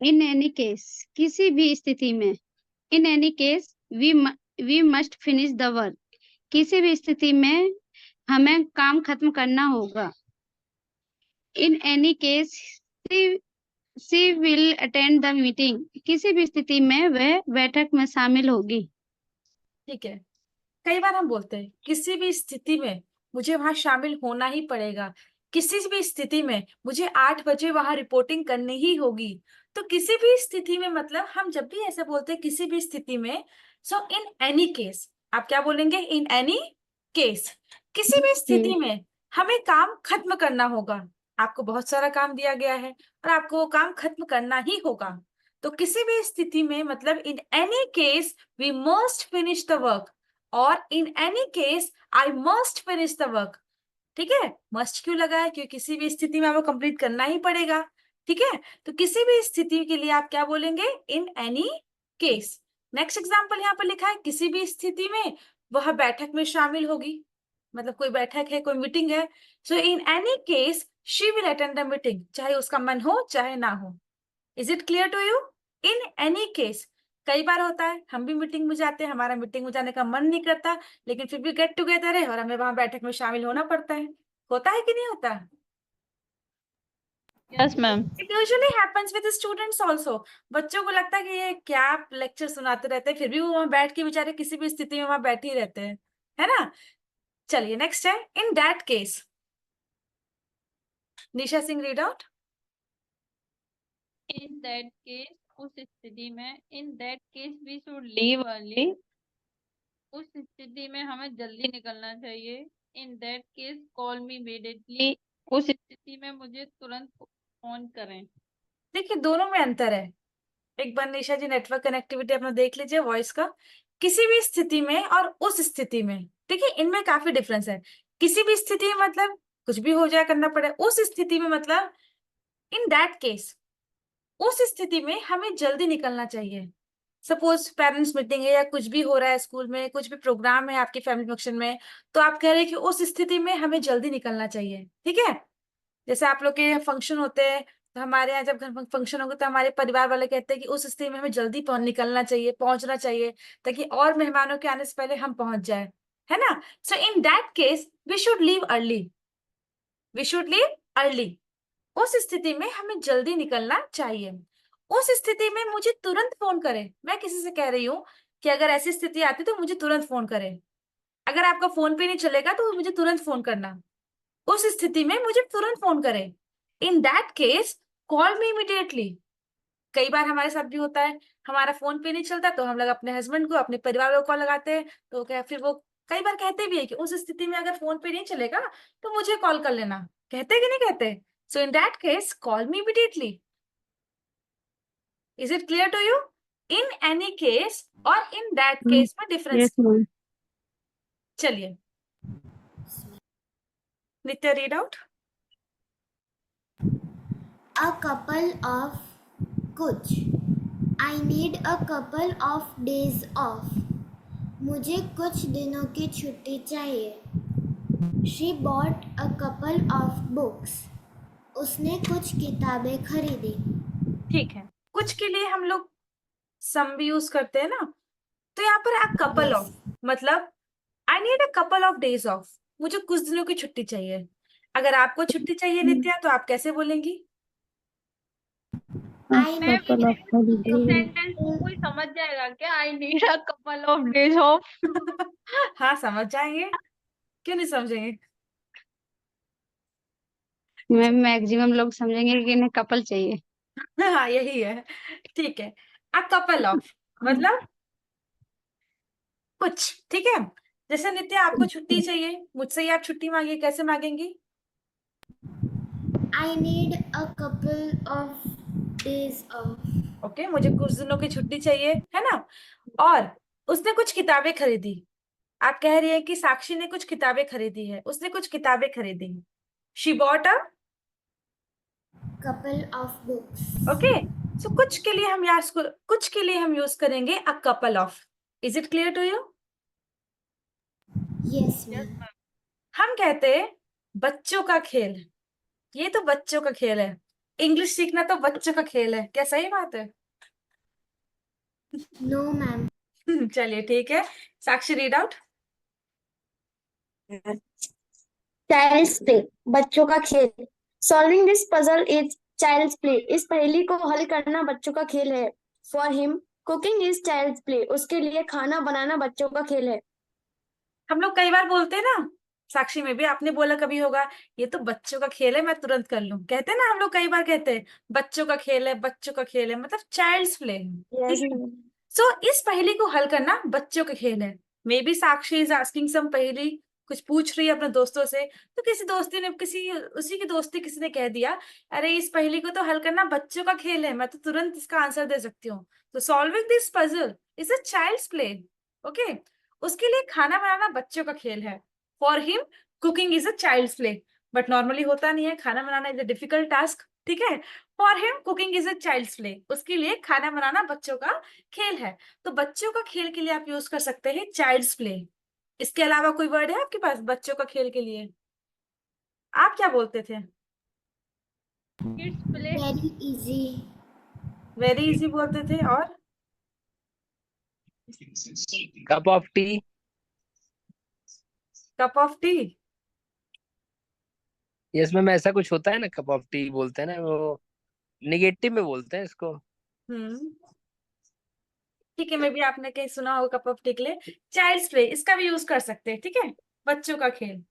इन any case, किसी भी स्थिति में। In any case we must finish the work, किसी भी स्थिति में हमें काम खत्म करना होगा। In any case she will attend the meeting, किसी भी स्थिति में वह बैठक में शामिल होगी। ठीक है, कई बार हम बोलते हैं किसी भी स्थिति में मुझे वहां शामिल होना ही पड़ेगा, किसी भी स्थिति में मुझे 8 बजे वहां रिपोर्टिंग करनी ही होगी। तो किसी भी स्थिति में मतलब हम जब भी ऐसे बोलते हैं किसी भी स्थिति में, सो इन एनी केस आप क्या बोलेंगे? इन एनी केस, किसी भी स्थिति में हमें काम खत्म करना होगा। आपको बहुत सारा काम दिया गया है और आपको वो काम खत्म करना ही होगा। तो किसी भी स्थिति में मतलब in any case we must finish the work, और in any case I must finish the work. ठीक है, मस्ट क्यों लगा है? क्योंकि किसी भी स्थिति में आपको कंप्लीट करना ही पड़ेगा। ठीक है, तो किसी भी स्थिति के लिए आप क्या बोलेंगे? इन एनी केस। नेक्स्ट एग्जांपल यहाँ पर लिखा है किसी भी स्थिति में वह बैठक में शामिल होगी, मतलब कोई बैठक है, कोई मीटिंग है। So in any case she will attend the meeting, चाहे उसका मन हो चाहे ना हो। Is it clear to you? In any case. कई बार होता है हम भी मीटिंग में जाते हैं, हमारा मीटिंग में जाने का मन नहीं करता, लेकिन फिर भी गेट टुगेदर है और हमें वहां बैठक में शामिल होना पड़ता है। होता है कि नहीं होता? Yes ma'am. It usually happens with students also. बच्चों को लगता है कि ये क्या लेक्चर सुनाते रहते हैं, फिर भी वो वहां बैठ के बेचारे किसी भी स्थिति में वहां बैठे ही रहते हैं, है ना? चलिए नेक्स्ट है in that case. Nisha Singh read out. In that case, उस स्थिति में, in that case we should leave early, उस स्थिति में हमें जल्दी निकलना चाहिए। In that case call me immediately, उस स्थिति में मुझे तुरंत फोन करें। देखिए दोनों में अंतर है। एक बार निशा जी नेटवर्क कनेक्टिविटी अपना देख लीजिए वॉइस का। किसी भी स्थिति में और उस स्थिति में, देखिए इनमें काफी डिफरेंस है। किसी भी स्थिति में मतलब कुछ भी हो जाए करना पड़े, उस स्थिति में मतलब इन दैट केस, उस स्थिति में हमें जल्दी निकलना चाहिए। सपोज पेरेंट्स मीटिंग है या कुछ भी हो रहा है स्कूल में, कुछ भी प्रोग्राम है आपके फैमिली फंक्शन में, तो आप कह रहे हैं कि उस स्थिति में हमें जल्दी निकलना चाहिए। ठीक है, जैसे आप लोग के फंक्शन होते हैं, तो हमारे यहाँ जब घर फंक्शन होगा तो हमारे परिवार वाले कहते हैं कि उस स्थिति में हमें जल्दी निकलना चाहिए, पहुंचना चाहिए, ताकि और मेहमानों के आने से पहले हम पहुंच जाए, है ना? So in that case we should leave early, we should leave early. उस स्थिति में हमें जल्दी निकलना चाहिए। उस स्थिति में मुझे तुरंत फोन करें। मैं किसी से कह रही हूँ कि अगर ऐसी स्थिति आती तो मुझे तुरंत फोन करें। अगर आपका फोन पे नहीं चलेगा तो मुझे तुरंत फोन करना। उस स्थिति में मुझे तुरंत फोन करें। इन that case call me immediately. कई बार हमारे साथ भी होता है, हमारा फोन पे नहीं चलता तो हम लोग अपने हस्बैंड को, अपने परिवार वालों को कॉल लगाते हैं, तो क्या फिर वो कई बार कहते भी है कि उस स्थिति में अगर फोन पे नहीं चलेगा तो मुझे कॉल कर लेना। कहते कि नहीं कहते? So in that case call me immediately. Is it clear to you? In any case और इन दैट केस में डिफरेंस। Yes ma'am. चलिए Nitya read out. A couple of कुछ I need a couple of days off. मुझे कुछ दिनों की छुट्टी चाहिए। She bought a couple of books. उसने कुछ किताबें खरीदी। ठीक है, कुछ के लिए हम लोग सम भी यूज करते हैं ना, तो यहाँ पर अ कपल ऑफ मतलब I need a couple of days of, मुझे कुछ दिनों की छुट्टी चाहिए। अगर आपको छुट्टी चाहिए नित्या तो आप कैसे बोलेंगी? I couple of holidays. Sentence को कोई समझ जाएगा क्या? I need a couple of days of. हाँ समझ जाएंगे, क्यों नहीं समझेंगे? मैम मैक्सिमम लोग समझेंगे कि इन्हें कपल चाहिए। हाँ यही है। ठीक है, अ कपल ऑफ मतलब कुछ। ठीक है, जैसे नित्या आपको छुट्टी चाहिए, मुझसे ही आप छुट्टी मांगिए, कैसे मांगेंगी? I need a couple of days off. Okay, मुझे कुछ दिनों की छुट्टी चाहिए, है ना? और उसने कुछ किताबें खरीदी। आप कह रही है कि साक्षी ने कुछ किताबें खरीदी है, उसने कुछ किताबें खरीदी। She bought a, Couple of books. Okay. So कुछ के लिए हम कुछ के लिए हम यूज करेंगे a couple of. Is it clear to you? Yes, ma'am. हम कहते हैं बच्चों का खेल, ये तो बच्चों का खेल है, इंग्लिश सीखना तो बच्चों का खेल है, क्या सही बात है? No ma'am. चलिए ठीक है, Sakshi read out. Child's play, बच्चों का खेल। Solving this puzzle is child's play, इस पहेली को हल करना बच्चों का खेल है। For him cooking is child's play, उसके लिए खाना बनाना बच्चों का खेल है। हम लोग कई बार बोलते हैं ना, साक्षी में भी आपने बोला कभी होगा, ये तो बच्चों का खेल है, मैं तुरंत कर लूं, कहते हैं ना, हम लोग कई बार कहते हैं बच्चों का खेल है, बच्चों का खेल है, मतलब चाइल्ड्स प्ले। यस ठीक है, सो इस पहेली को हल करना बच्चों का खेल है। Maybe Sakshi is asking some पहेली, कुछ पूछ रही है अपने दोस्तों से, तो किसी दोस्ती ने, किसी उसी की दोस्ती किसी ने कह दिया, अरे इस पहेली को तो हल करना बच्चों का खेल है, मैं तो तुरंत इसका आंसर दे सकती हूँ, तो solving this puzzle is a child's play. Okay, उसके लिए खाना बनाना बच्चों का खेल है। For him cooking is a child's play, but normally होता नहीं है, खाना बनाना इज अ डिफिकल्ट टास्क, ठीक है। For him cooking is a child's play, उसके लिए खाना बनाना बच्चों का खेल है। तो बच्चों का खेल के लिए आप यूज कर सकते हैं चाइल्ड्स प्ले। इसके अलावा कोई वर्ड है आपके पास बच्चों का खेल के लिए? आप क्या बोलते थे? Kids play. Very easy. Very easy बोलते थे, और cup of T. Cup of T. इसमें में ऐसा कुछ होता है ना, कप ऑफ टी बोलते हैं ना, वो निगेटिव में बोलते हैं इसको। हम्म, ठीक है, मे भी आपने कहीं सुना होगा कप ऑफ टी के लिए चाइल्ड्स प्ले, इसका भी यूज कर सकते हैं, ठीक है, बच्चों का खेल।